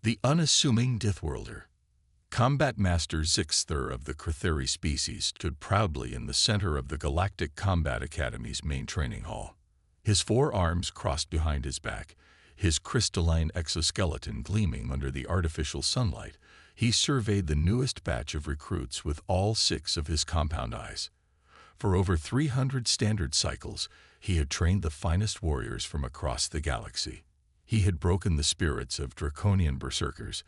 The unassuming Deathworlder. Combat Master Zixthur of the Critheri species stood proudly in the center of the Galactic Combat Academy's main training hall. His four arms crossed behind his back, his crystalline exoskeleton gleaming under the artificial sunlight, he surveyed the newest batch of recruits with all six of his compound eyes. For over 300 standard cycles, he had trained the finest warriors from across the galaxy. He had broken the spirits of draconian berserkers,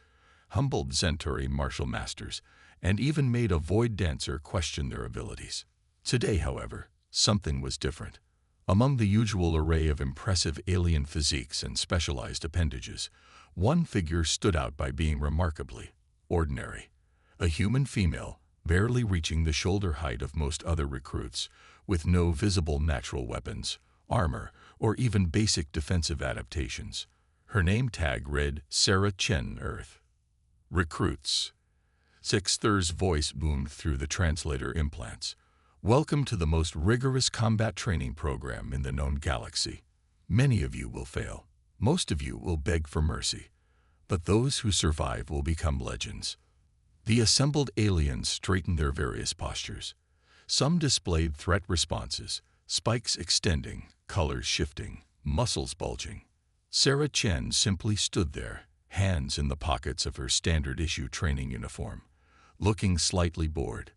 humbled Centauri martial masters, and even made a void dancer question their abilities. Today, however, something was different. Among the usual array of impressive alien physiques and specialized appendages, one figure stood out by being remarkably ordinary. A human female, barely reaching the shoulder height of most other recruits, with no visible natural weapons, armor, or even basic defensive adaptations. Her name tag read Sarah Chen Earth. Recruits. Zixthur's voice boomed through the translator implants. Welcome to the most rigorous combat training program in the known galaxy. Many of you will fail. Most of you will beg for mercy. But those who survive will become legends. The assembled aliens straightened their various postures. Some displayed threat responses, spikes extending, colors shifting, muscles bulging. Sarah Chen simply stood there, hands in the pockets of her standard-issue training uniform, looking slightly bored.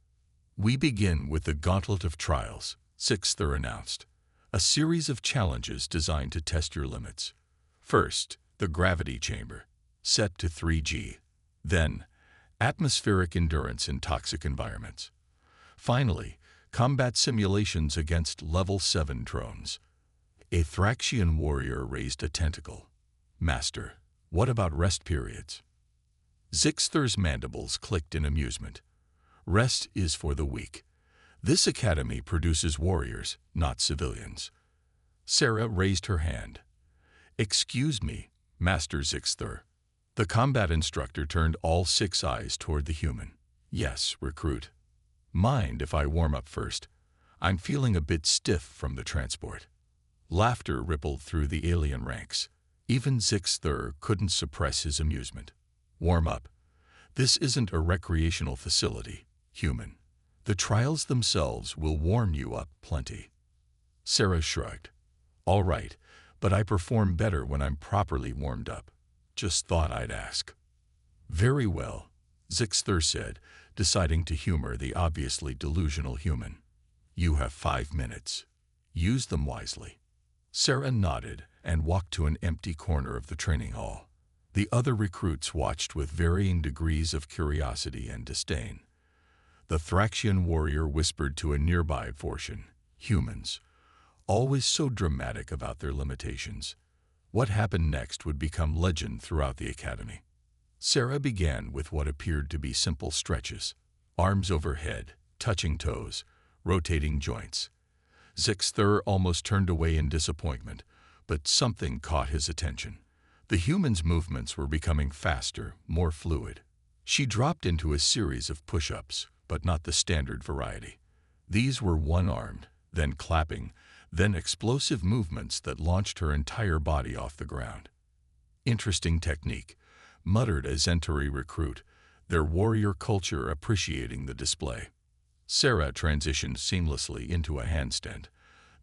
We begin with the Gauntlet of Trials, Zixthur announced, a series of challenges designed to test your limits. First, the gravity chamber, set to 3G. Then, atmospheric endurance in toxic environments. Finally, combat simulations against level 7 drones. A Thraxian warrior raised a tentacle. Master, what about rest periods? Zixthur's mandibles clicked in amusement. Rest is for the weak. This academy produces warriors, not civilians. Sarah raised her hand. Excuse me, Master Zixthur. The combat instructor turned all six eyes toward the human. Yes, recruit. Mind if I warm up first? I'm feeling a bit stiff from the transport. Laughter rippled through the alien ranks. Even Zixthur couldn't suppress his amusement. Warm up. This isn't a recreational facility, human. The trials themselves will warm you up plenty. Sarah shrugged. All right, but I perform better when I'm properly warmed up. Just thought I'd ask. Very well, Zixthur said, deciding to humor the obviously delusional human. You have 5 minutes. Use them wisely. Sarah nodded and walked to an empty corner of the training hall. The other recruits watched with varying degrees of curiosity and disdain. The Thraxian warrior whispered to a nearby portion, humans, always so dramatic about their limitations. What happened next would become legend throughout the academy. Sarah began with what appeared to be simple stretches, arms overhead, touching toes, rotating joints. Zixthur almost turned away in disappointment, but something caught his attention. The human's movements were becoming faster, more fluid. She dropped into a series of push-ups, but not the standard variety. These were one-armed, then clapping, then explosive movements that launched her entire body off the ground. Interesting technique, muttered a Centauri recruit, their warrior culture appreciating the display. Sarah transitioned seamlessly into a handstand,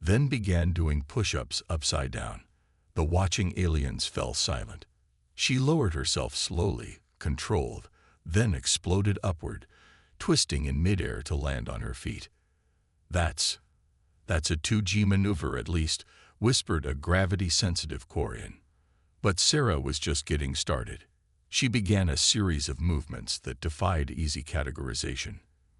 then began doing push-ups upside down. The watching aliens fell silent. She lowered herself slowly, controlled, then exploded upward, twisting in midair to land on her feet. That's a 2G maneuver at least, whispered a gravity-sensitive Quarian. But Sarah was just getting started. She began a series of movements that defied easy categorization.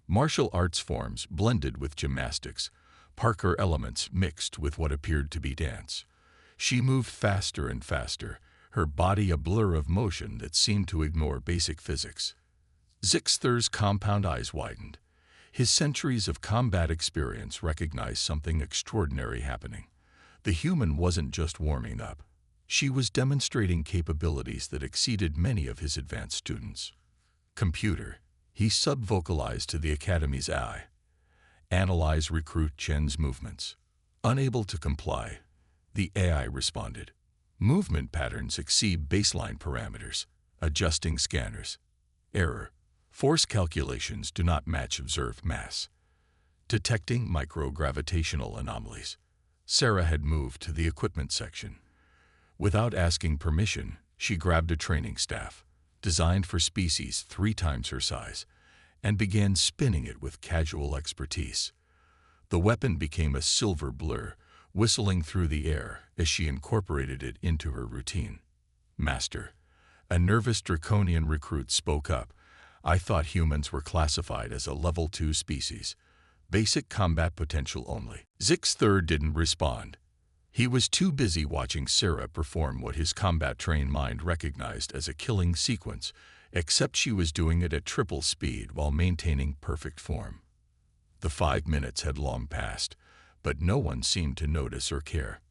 Martial arts forms blended with gymnastics, Parkour elements mixed with what appeared to be dance. She moved faster and faster, her body a blur of motion that seemed to ignore basic physics. Zixthur's compound eyes widened. His centuries of combat experience recognized something extraordinary happening. The human wasn't just warming up. She was demonstrating capabilities that exceeded many of his advanced students. Computer, he sub-vocalized to the Academy's AI. Analyze recruit Chen's movements. Unable to comply, the AI responded. Movement patterns exceed baseline parameters. Adjusting scanners. Error. Force calculations do not match observed mass. Detecting microgravitational anomalies. Sarah had moved to the equipment section. Without asking permission, she grabbed a training staff, designed for species 3 times her size, and began spinning it with casual expertise. The weapon became a silver blur, whistling through the air as she incorporated it into her routine. "Master," a nervous draconian recruit spoke up, "I thought humans were classified as a level 2 species. Basic combat potential only." Zixthur didn't respond. He was too busy watching Sarah perform what his combat-trained mind recognized as a killing sequence, except she was doing it at triple speed while maintaining perfect form. The 5 minutes had long passed, but no one seemed to notice or care.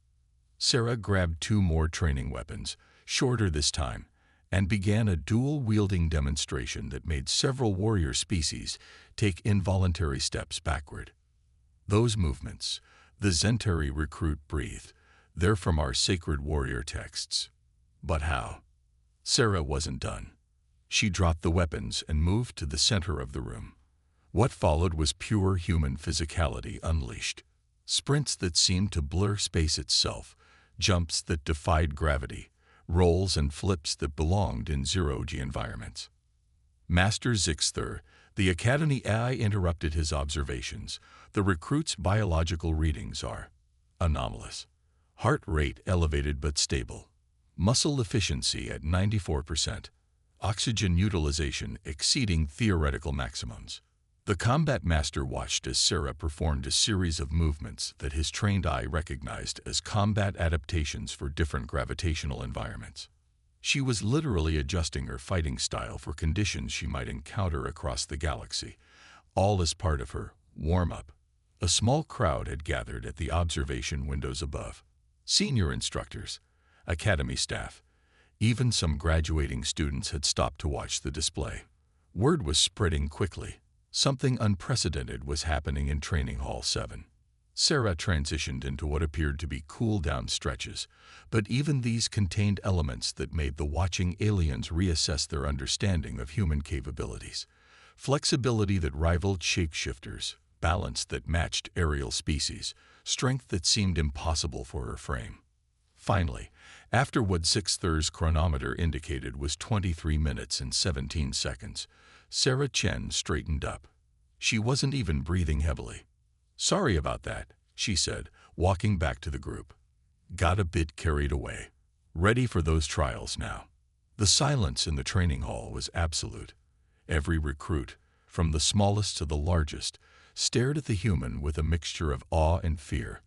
Sarah grabbed 2 more training weapons, shorter this time, and began a dual-wielding demonstration that made several warrior species take involuntary steps backward. Those movements, the Zentari recruit breathed, "They're from our sacred warrior texts." But how? Sarah wasn't done. She dropped the weapons and moved to the center of the room. What followed was pure human physicality unleashed. Sprints that seemed to blur space itself, jumps that defied gravity, rolls and flips that belonged in zero-G environments. Master Zixthur, the Academy AI interrupted his observations. The recruit's biological readings are anomalous. Heart rate elevated but stable. Muscle efficiency at 94%. Oxygen utilization exceeding theoretical maximums. The combat master watched as Sarah performed a series of movements that his trained eye recognized as combat adaptations for different gravitational environments. She was literally adjusting her fighting style for conditions she might encounter across the galaxy, all as part of her warm-up. A small crowd had gathered at the observation windows above. Senior instructors, academy staff, even some graduating students had stopped to watch the display. Word was spreading quickly. Something unprecedented was happening in Training Hall 7. Sarah transitioned into what appeared to be cool-down stretches, but even these contained elements that made the watching aliens reassess their understanding of human capabilities. Flexibility that rivaled shapeshifters, balance that matched aerial species, strength that seemed impossible for her frame. Finally, after what Zixthur's chronometer indicated was 23 minutes and 17 seconds, Sarah Chen straightened up. She wasn't even breathing heavily. "Sorry about that," she said, walking back to the group. "Got a bit carried away. Ready for those trials now." The silence in the training hall was absolute. Every recruit, from the smallest to the largest, stared at the human with a mixture of awe and fear.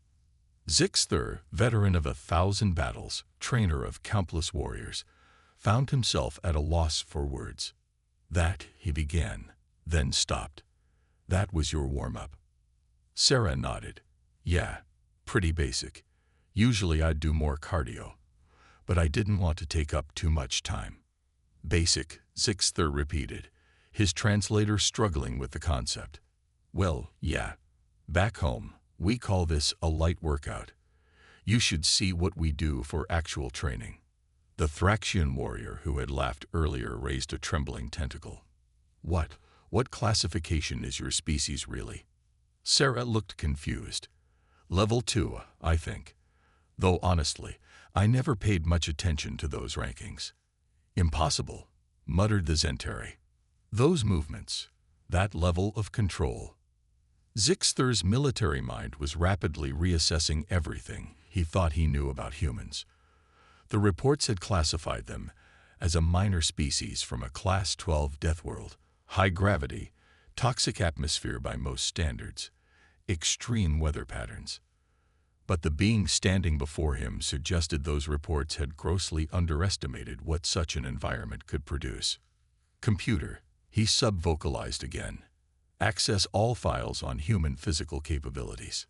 Zixthur, veteran of 1,000 battles, trainer of countless warriors, found himself at a loss for words. "That," he began, then stopped. "That was your warm-up." Sarah nodded. "Yeah, pretty basic. Usually I'd do more cardio, but I didn't want to take up too much time." "Basic," Zixthur repeated, his translator struggling with the concept. "Well, yeah. Back home, we call this a light workout. You should see what we do for actual training." The Thraxian warrior who had laughed earlier raised a trembling tentacle. What classification is your species really?" Sarah looked confused. "Level 2, I think. Though honestly, I never paid much attention to those rankings." "Impossible," muttered the Zentari. "Those movements, that level of control." Zixthur's military mind was rapidly reassessing everything he thought he knew about humans. The reports had classified them as a minor species from a Class 12 Deathworld, high gravity, toxic atmosphere by most standards, extreme weather patterns. But the being standing before him suggested those reports had grossly underestimated what such an environment could produce. "Computer," he sub-vocalized again. "Access all files on human physical capabilities."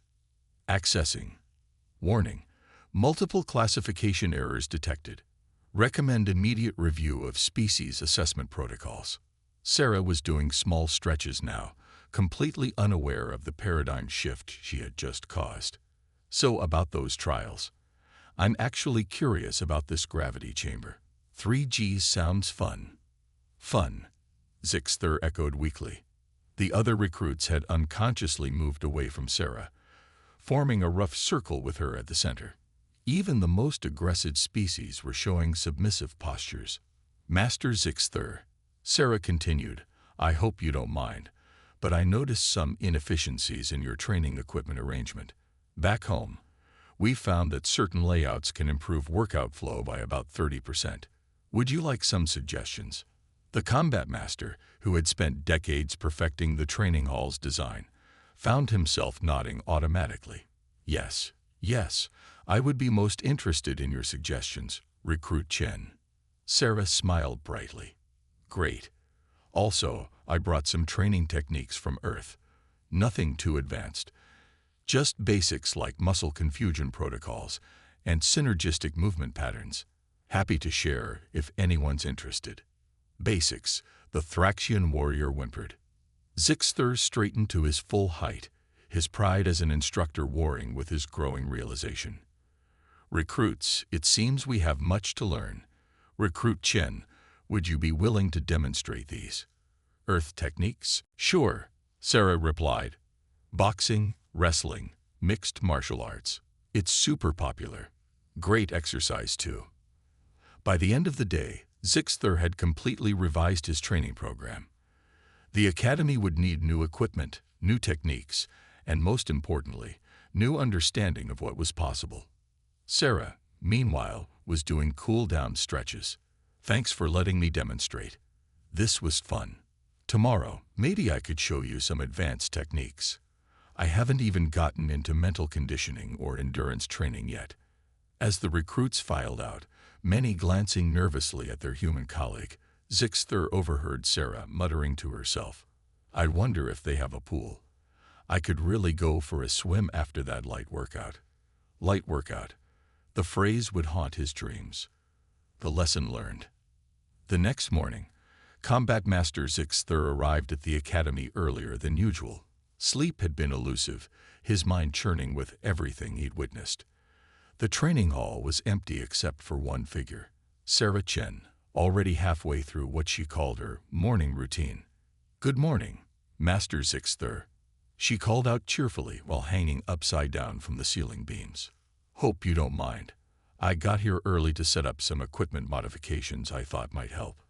"Accessing. Warning. Multiple classification errors detected. Recommend immediate review of species assessment protocols." Sarah was doing small stretches now, completely unaware of the paradigm shift she had just caused. "So about those trials. I'm actually curious about this gravity chamber. 3Gs sounds fun. Fun, Zixter echoed weakly. The other recruits had unconsciously moved away from Sarah, forming a rough circle with her at the center. Even the most aggressive species were showing submissive postures. Master Zixter, Sarah continued, I hope you don't mind, but I noticed some inefficiencies in your training equipment arrangement. Back home, we found that certain layouts can improve workout flow by about 30%. Would you like some suggestions? The combat master, who had spent decades perfecting the training hall's design, found himself nodding automatically. Yes, I would be most interested in your suggestions, Recruit Chen. Sarah smiled brightly. Great. Also, I brought some training techniques from Earth. Nothing too advanced. Just basics like muscle confusion protocols and synergistic movement patterns. Happy to share if anyone's interested. Basics, the Thraxian warrior whimpered. Zixter straightened to his full height, his pride as an instructor warring with his growing realization. Recruits, it seems we have much to learn. Recruit Chen, would you be willing to demonstrate these Earth techniques? Sure, Sarah replied. Boxing, wrestling, mixed martial arts. It's super popular. Great exercise too. By the end of the day, Zixter had completely revised his training program. The academy would need new equipment, new techniques, and most importantly, new understanding of what was possible. Sarah, meanwhile, was doing cool-down stretches. Thanks for letting me demonstrate. This was fun. Tomorrow, maybe I could show you some advanced techniques. I haven't even gotten into mental conditioning or endurance training yet. As the recruits filed out, many glancing nervously at their human colleague, Zixter overheard Sarah muttering to herself, I wonder if they have a pool. I could really go for a swim after that light workout. Light workout. The phrase would haunt his dreams. The lesson learned. The next morning, Combat Master Zixter arrived at the academy earlier than usual. Sleep had been elusive, his mind churning with everything he'd witnessed. The training hall was empty except for one figure, Sarah Chen, already halfway through what she called her morning routine. Good morning, Master Zixter, she called out cheerfully while hanging upside down from the ceiling beams. Hope you don't mind. I got here early to set up some equipment modifications I thought might help.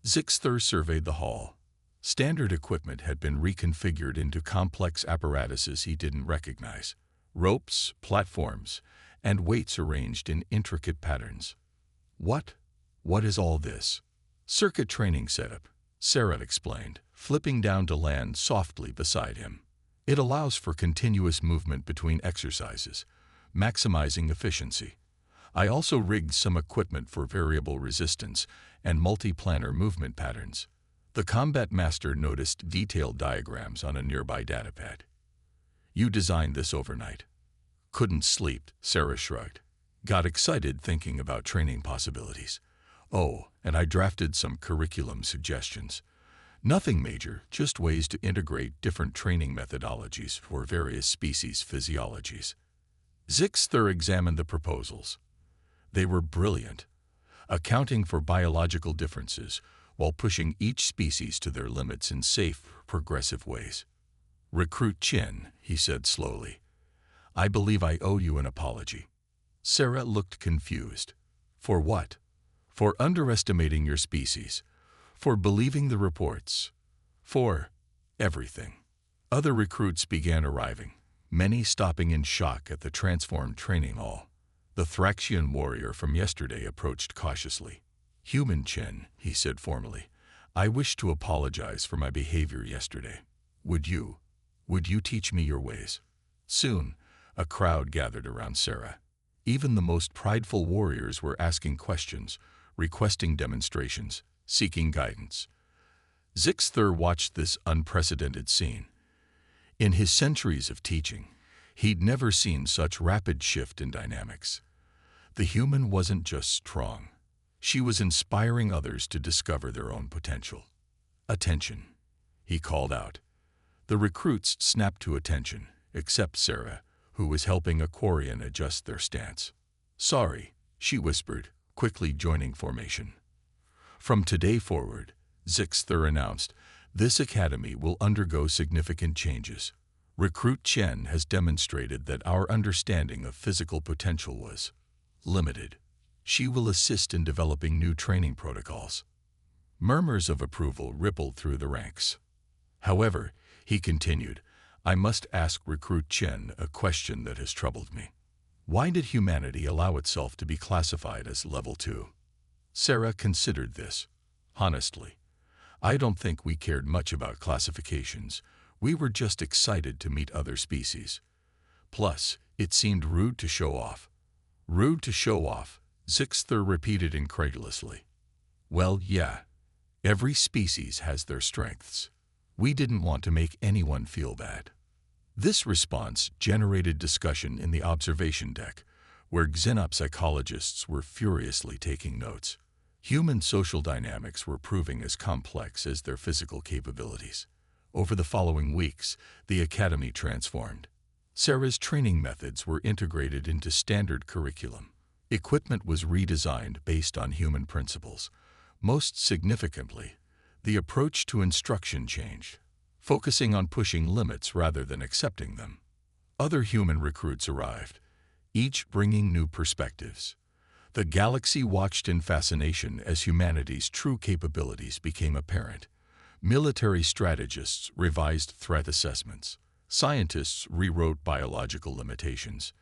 Zixter surveyed the hall. Standard equipment had been reconfigured into complex apparatuses he didn't recognize. Ropes, platforms, and weights arranged in intricate patterns. What is all this? Circuit training setup, Sarah explained, flipping down to land softly beside him. It allows for continuous movement between exercises, maximizing efficiency. I also rigged some equipment for variable resistance and multi-planar movement patterns. The combat master noticed detailed diagrams on a nearby datapad. You designed this overnight. Couldn't sleep, Sarah shrugged. Got excited thinking about training possibilities. Oh, and I drafted some curriculum suggestions. Nothing major, just ways to integrate different training methodologies for various species physiologies. Zixter examined the proposals. They were brilliant, accounting for biological differences while pushing each species to their limits in safe, progressive ways. Recruit Chen, he said slowly, I believe I owe you an apology. Sarah looked confused. For what? For underestimating your species, for believing the reports, for everything. Other recruits began arriving, many stopping in shock at the transformed training hall. The Thraxian warrior from yesterday approached cautiously. Human Chen, he said formally, I wish to apologize for my behavior yesterday. Would you teach me your ways? Soon, a crowd gathered around Sarah. Even the most prideful warriors were asking questions, requesting demonstrations, seeking guidance. Zixter watched this unprecedented scene. In his centuries of teaching, he'd never seen such rapid shift in dynamics. The human wasn't just strong. She was inspiring others to discover their own potential. Attention, he called out. The recruits snapped to attention, except Sarah, who was helping a Quarian adjust their stance. Sorry, she whispered, quickly joining formation. From today forward, Zixter announced, this academy will undergo significant changes. Recruit Chen has demonstrated that our understanding of physical potential was limited. She will assist in developing new training protocols. Murmurs of approval rippled through the ranks. However, he continued, I must ask Recruit Chen a question that has troubled me. Why did humanity allow itself to be classified as Level 2? Sarah considered this. Honestly, I don't think we cared much about classifications. We were just excited to meet other species. Plus, it seemed rude to show off. Rude to show off, Zixter repeated incredulously. Well, yeah. Every species has their strengths. We didn't want to make anyone feel bad. This response generated discussion in the observation deck, where xenopsychologists were furiously taking notes. Human social dynamics were proving as complex as their physical capabilities. Over the following weeks, the academy transformed. Sarah's training methods were integrated into standard curriculum. Equipment was redesigned based on human principles. Most significantly, the approach to instruction changed, focusing on pushing limits rather than accepting them. Other human recruits arrived, each bringing new perspectives. The galaxy watched in fascination as humanity's true capabilities became apparent. Military strategists revised threat assessments. Scientists rewrote biological limitations.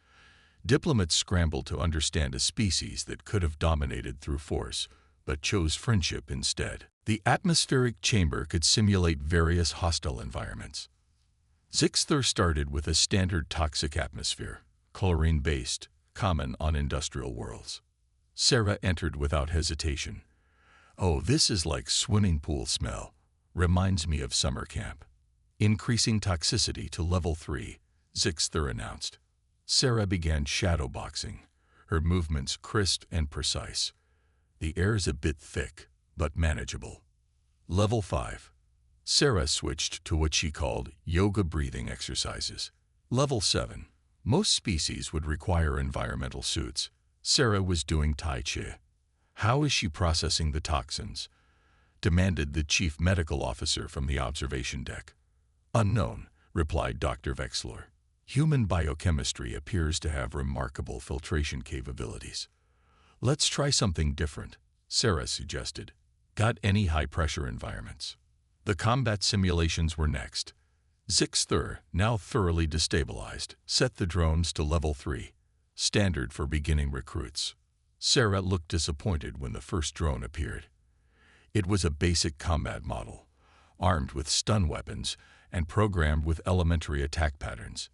Diplomats scrambled to understand a species that could have dominated through force, but chose friendship instead. The atmospheric chamber could simulate various hostile environments. Zixter started with a standard toxic atmosphere, chlorine-based, common on industrial worlds. Sarah entered without hesitation. Oh, this is like swimming pool smell. Reminds me of summer camp. Increasing toxicity to level 3, Zixter announced. Sarah began shadowboxing, her movements crisp and precise. The air's a bit thick, but manageable. Level 5. Sarah switched to what she called yoga breathing exercises. Level 7. Most species would require environmental suits. Sarah was doing Tai Chi. How is she processing the toxins? Demanded the chief medical officer from the observation deck. Unknown, replied Dr. Wexler. Human biochemistry appears to have remarkable filtration capabilities. Let's try something different, Sarah suggested. Got any high-pressure environments? The combat simulations were next. Zixter, now thoroughly destabilized, set the drones to level 3, standard for beginning recruits. Sarah looked disappointed when the first drone appeared. It was a basic combat model, armed with stun weapons and programmed with elementary attack patterns.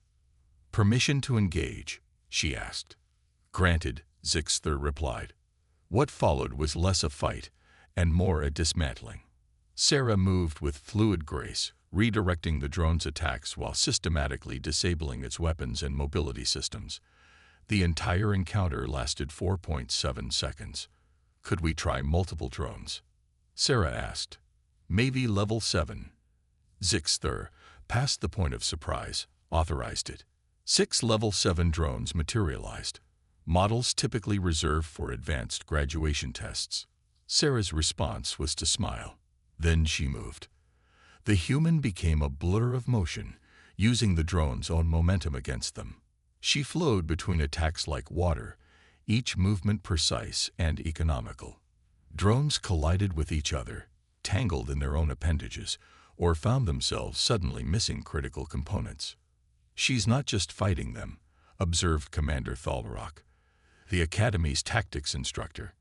Permission to engage, she asked. Granted, Zixter replied. What followed was less a fight and more a dismantling. Sarah moved with fluid grace, redirecting the drone's attacks while systematically disabling its weapons and mobility systems. The entire encounter lasted 4.7 seconds. Could we try multiple drones? Sarah asked. Maybe level 7. Zixter, past the point of surprise, authorized it. 6 level 7 drones materialized, models typically reserved for advanced graduation tests. Sarah's response was to smile. Then she moved. The human became a blur of motion, using the drone's own momentum against them. She flowed between attacks like water, each movement precise and economical. Drones collided with each other, tangled in their own appendages, or found themselves suddenly missing critical components. She's not just fighting them, observed Commander Thalrock, the Academy's tactics instructor.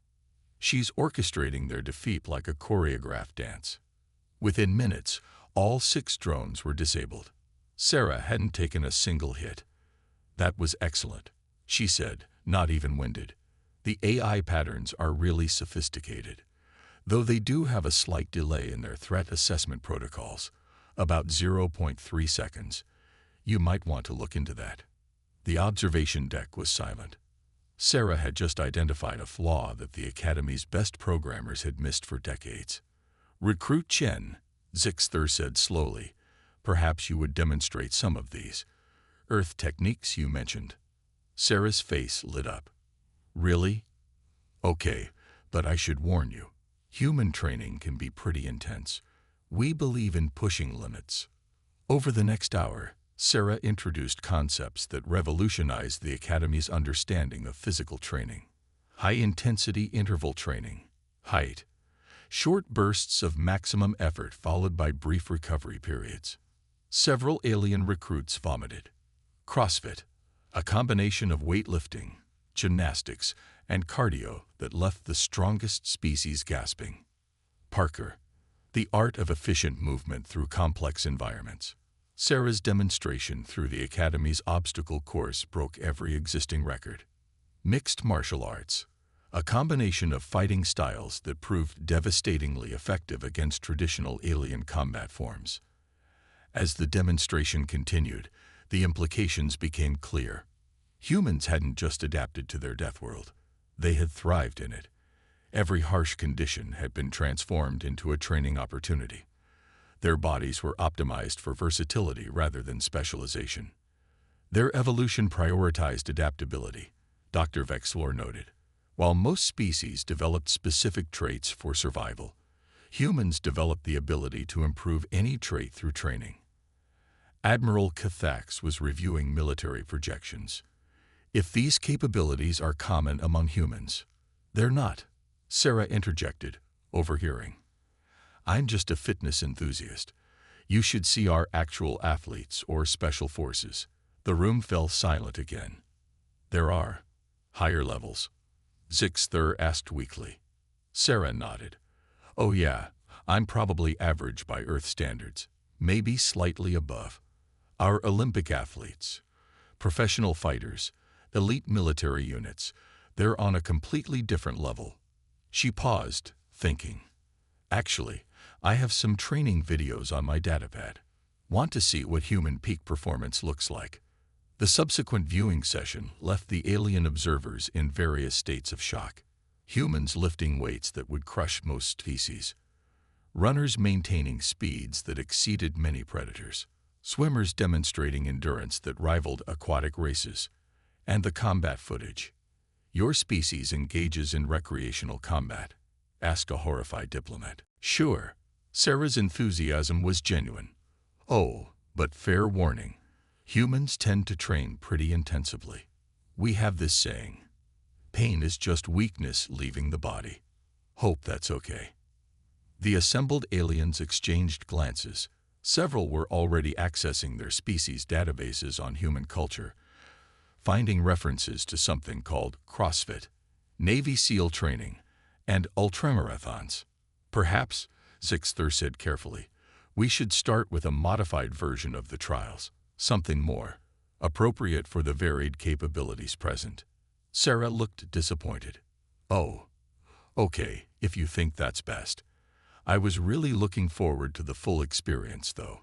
She's orchestrating their defeat like a choreographed dance. Within minutes, all 6 drones were disabled. Sarah hadn't taken a single hit. That was excellent, she said, not even winded. The AI patterns are really sophisticated, though they do have a slight delay in their threat assessment protocols, about 0.3 seconds. You might want to look into that. The observation deck was silent. Sarah had just identified a flaw that the Academy's best programmers had missed for decades. Recruit Chen, Zixter said slowly, perhaps you would demonstrate some of these Earth techniques you mentioned. Sarah's face lit up. Really? Okay, but I should warn you. Human training can be pretty intense. We believe in pushing limits. Over the next hour, Sarah introduced concepts that revolutionized the Academy's understanding of physical training. High-intensity interval training, height, short bursts of maximum effort followed by brief recovery periods. Several alien recruits vomited. CrossFit, a combination of weightlifting, gymnastics, and cardio that left the strongest species gasping. Parkour, the art of efficient movement through complex environments. Sarah's demonstration through the Academy's obstacle course broke every existing record. Mixed martial arts, a combination of fighting styles that proved devastatingly effective against traditional alien combat forms. As the demonstration continued, the implications became clear. Humans hadn't just adapted to their death world. They had thrived in it. Every harsh condition had been transformed into a training opportunity. Their bodies were optimized for versatility rather than specialization. Their evolution prioritized adaptability, Dr. Vexlor noted. While most species developed specific traits for survival, humans developed the ability to improve any trait through training. Admiral Cathax was reviewing military projections. If these capabilities are common among humans, they're not, Sarah interjected, overhearing. I'm just a fitness enthusiast. You should see our actual athletes or special forces. The room fell silent again. There are higher levels, Zixthur asked weakly. Sarah nodded. Oh yeah, I'm probably average by Earth standards, maybe slightly above. Our Olympic athletes, professional fighters, elite military units, they're on a completely different level. She paused, thinking. Actually, I have some training videos on my datapad. Want to see what human peak performance looks like? The subsequent viewing session left the alien observers in various states of shock. Humans lifting weights that would crush most species. Runners maintaining speeds that exceeded many predators. Swimmers demonstrating endurance that rivaled aquatic races. And the combat footage. Your species engages in recreational combat, asked a horrified diplomat. Sure. Sarah's enthusiasm was genuine. Oh, but fair warning. Humans tend to train pretty intensively. We have this saying, pain is just weakness leaving the body. Hope that's okay. The assembled aliens exchanged glances. Several were already accessing their species' databases on human culture, finding references to something called CrossFit, Navy SEAL training, and ultramarathons. Perhaps, Zixthur said carefully, we should start with a modified version of the trials. Something more appropriate for the varied capabilities present. Sarah looked disappointed. Oh, okay, if you think that's best. I was really looking forward to the full experience, though.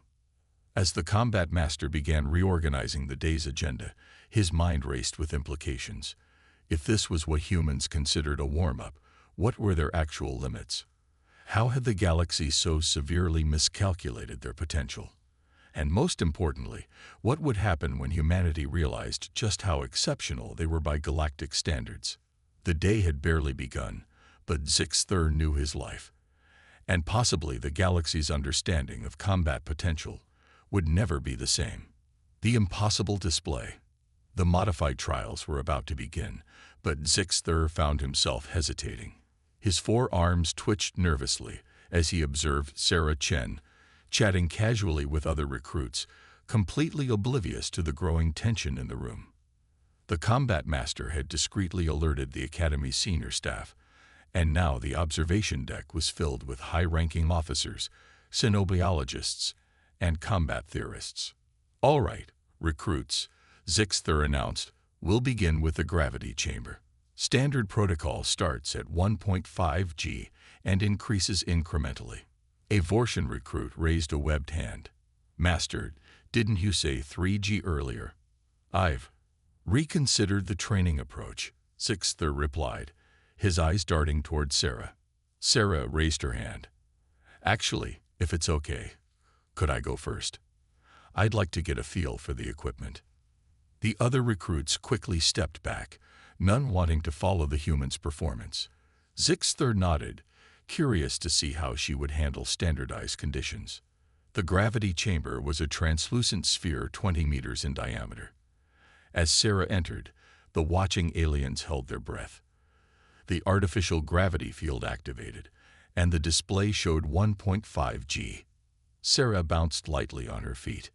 As the combat master began reorganizing the day's agenda, his mind raced with implications. If this was what humans considered a warm-up, what were their actual limits? How had the galaxy so severely miscalculated their potential? And most importantly, what would happen when humanity realized just how exceptional they were by galactic standards? The day had barely begun, but Zixthur knew his life. And possibly the galaxy's understanding of combat potential would never be the same. The impossible display. The modified trials were about to begin, but Zixthur found himself hesitating. His forearms twitched nervously as he observed Sarah Chen, chatting casually with other recruits, completely oblivious to the growing tension in the room. The combat master had discreetly alerted the Academy's senior staff, and now the observation deck was filled with high-ranking officers, xenobiologists, and combat theorists. All right, recruits, Zixthur announced, we'll begin with the gravity chamber. Standard protocol starts at 1.5 G and increases incrementally. A Vortian recruit raised a webbed hand. Master, didn't you say 3G earlier? I've reconsidered the training approach, Zixthur replied, his eyes darting toward Sarah. Sarah raised her hand. Actually, if it's okay, could I go first? I'd like to get a feel for the equipment. The other recruits quickly stepped back, none wanting to follow the human's performance. Zixthur nodded, curious to see how she would handle standardized conditions. The gravity chamber was a translucent sphere 20 meters in diameter. As Sarah entered, the watching aliens held their breath. The artificial gravity field activated, and the display showed 1.5 G. Sarah bounced lightly on her feet.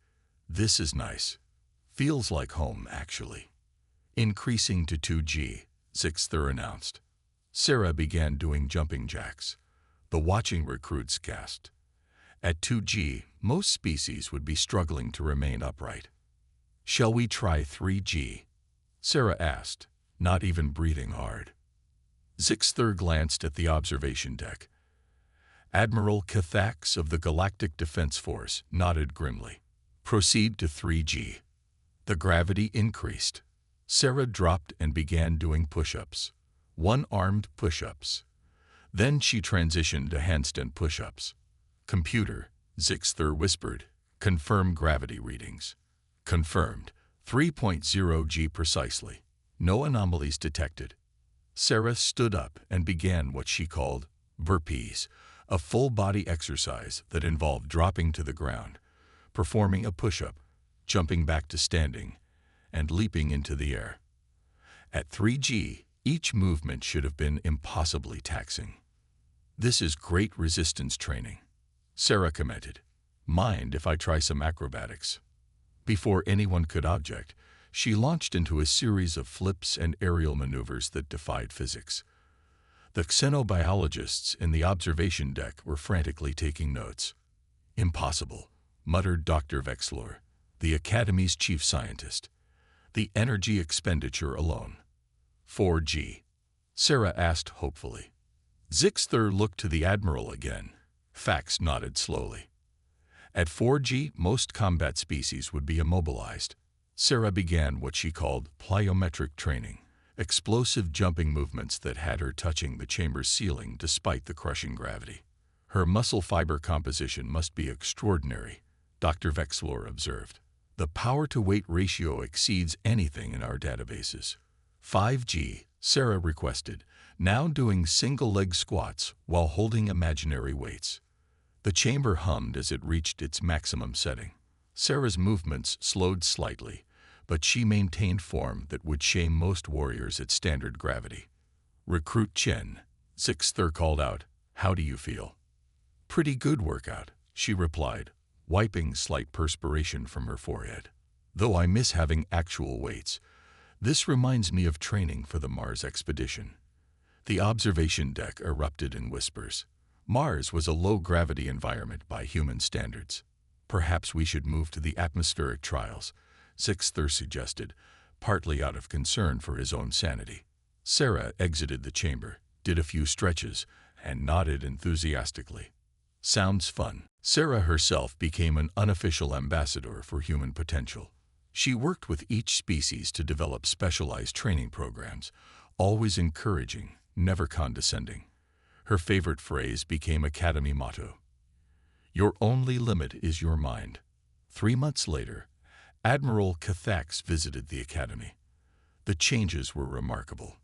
"This is nice. Feels like home, actually." "Increasing to 2G, Sixther announced. Sarah began doing jumping jacks. The watching recruits gasped. At 2G, most species would be struggling to remain upright. "Shall we try 3G? Sarah asked, not even breathing hard. Sixther glanced at the observation deck. Admiral Cathax of the Galactic Defense Force nodded grimly. "Proceed to 3G. The gravity increased. Sarah dropped and began doing push-ups. One-armed push-ups. Then she transitioned to handstand push-ups. "Computer," Sixther whispered, "confirm gravity readings." "Confirmed. 3.0 G precisely. No anomalies detected." Sarah stood up and began what she called burpees, a full-body exercise that involved dropping to the ground, performing a push-up, jumping back to standing, and leaping into the air. At 3G, each movement should have been impossibly taxing. "This is great resistance training," Sarah commented. "Mind if I try some acrobatics?" Before anyone could object, she launched into a series of flips and aerial maneuvers that defied physics. The xenobiologists in the observation deck were frantically taking notes. "Impossible," muttered Dr. Vexlor, the Academy's chief scientist. "The energy expenditure alone." 4G, Sarah asked hopefully. Sixther looked to the Admiral again. Fax nodded slowly. At 4G, most combat species would be immobilized. Sarah began what she called plyometric training, explosive jumping movements that had her touching the chamber's ceiling despite the crushing gravity. "Her muscle fiber composition must be extraordinary," Dr. Vexlor observed. "The power-to-weight ratio exceeds anything in our databases." 5G, Sarah requested, now doing single-leg squats while holding imaginary weights. The chamber hummed as it reached its maximum setting. Sarah's movements slowed slightly, but she maintained form that would shame most warriors at standard gravity. "Recruit Chen," Sixther called out, "how do you feel?" "Pretty good workout," she replied, wiping slight perspiration from her forehead. "Though I miss having actual weights. This reminds me of training for the Mars expedition." The observation deck erupted in whispers. Mars was a low-gravity environment by human standards. "Perhaps we should move to the atmospheric trials," Sixther suggested, partly out of concern for his own sanity. Sarah exited the chamber, did a few stretches, and nodded enthusiastically. "Sounds fun." Sarah herself became an unofficial ambassador for human potential. She worked with each species to develop specialized training programs, always encouraging, never condescending. Her favorite phrase became Academy motto: "Your only limit is your mind." 3 months later, Admiral Cathax visited the Academy. The changes were remarkable.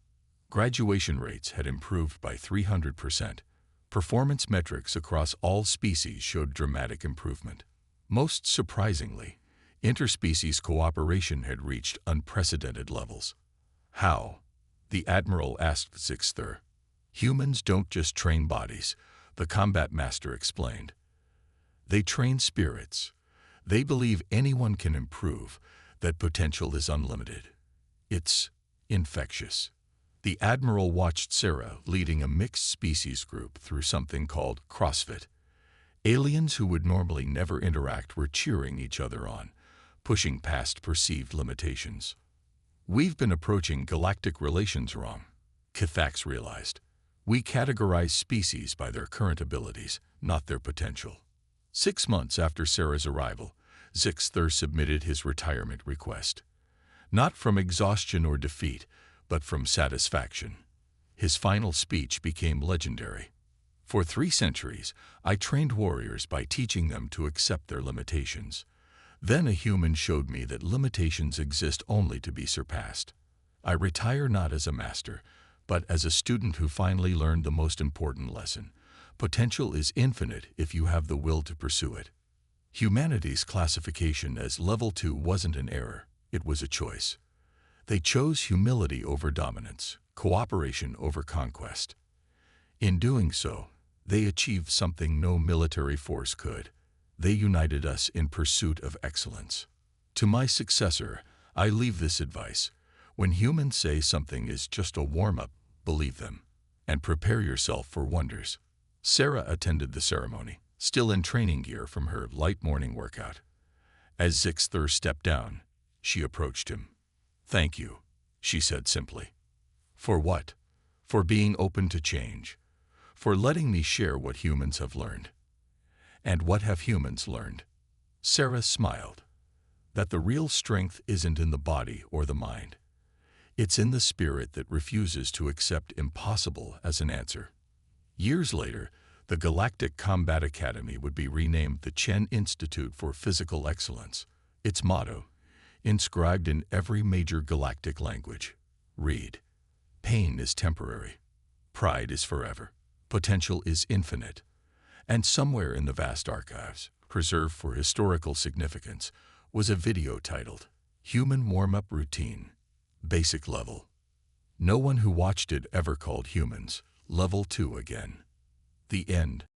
Graduation rates had improved by 300%. Performance metrics across all species showed dramatic improvement. Most surprisingly, interspecies cooperation had reached unprecedented levels. "How?" the Admiral asked Sixther. "Humans don't just train bodies," the combat master explained. "They train spirits. They believe anyone can improve, that potential is unlimited. It's infectious." The Admiral watched Sarah leading a mixed species group through something called CrossFit. Aliens who would normally never interact were cheering each other on, pushing past perceived limitations. "We've been approaching galactic relations wrong," Cathax realized. "We categorize species by their current abilities, not their potential." 6 months after Sarah's arrival, Sixther submitted his retirement request. Not from exhaustion or defeat, but from satisfaction. His final speech became legendary. "For 3 centuries, I trained warriors by teaching them to accept their limitations. Then a human showed me that limitations exist only to be surpassed. I retire not as a master, but as a student who finally learned the most important lesson. Potential is infinite if you have the will to pursue it. Humanity's classification as Level 2 wasn't an error, it was a choice. They chose humility over dominance, cooperation over conquest. In doing so, they achieved something no military force could. They united us in pursuit of excellence. To my successor, I leave this advice. When humans say something is just a warm-up, believe them, and prepare yourself for wonders. Sarah attended the ceremony, still in training gear from her light morning workout. As Zixthor stepped down, she approached him. "Thank you," she said simply. "For what?" "For being open to change. For letting me share what humans have learned." "And what have humans learned?" Sarah smiled. "That the real strength isn't in the body or the mind. It's in the spirit that refuses to accept impossible as an answer." Years later, the Galactic Combat Academy would be renamed the Chen Institute for Physical Excellence. Its motto, inscribed in every major galactic language, read, "Pain is temporary. Pride is forever. Potential is infinite." And somewhere in the vast archives, preserved for historical significance, was a video titled, "Human Warm-Up Routine, Basic Level." No one who watched it ever called humans Level 2 again. The end.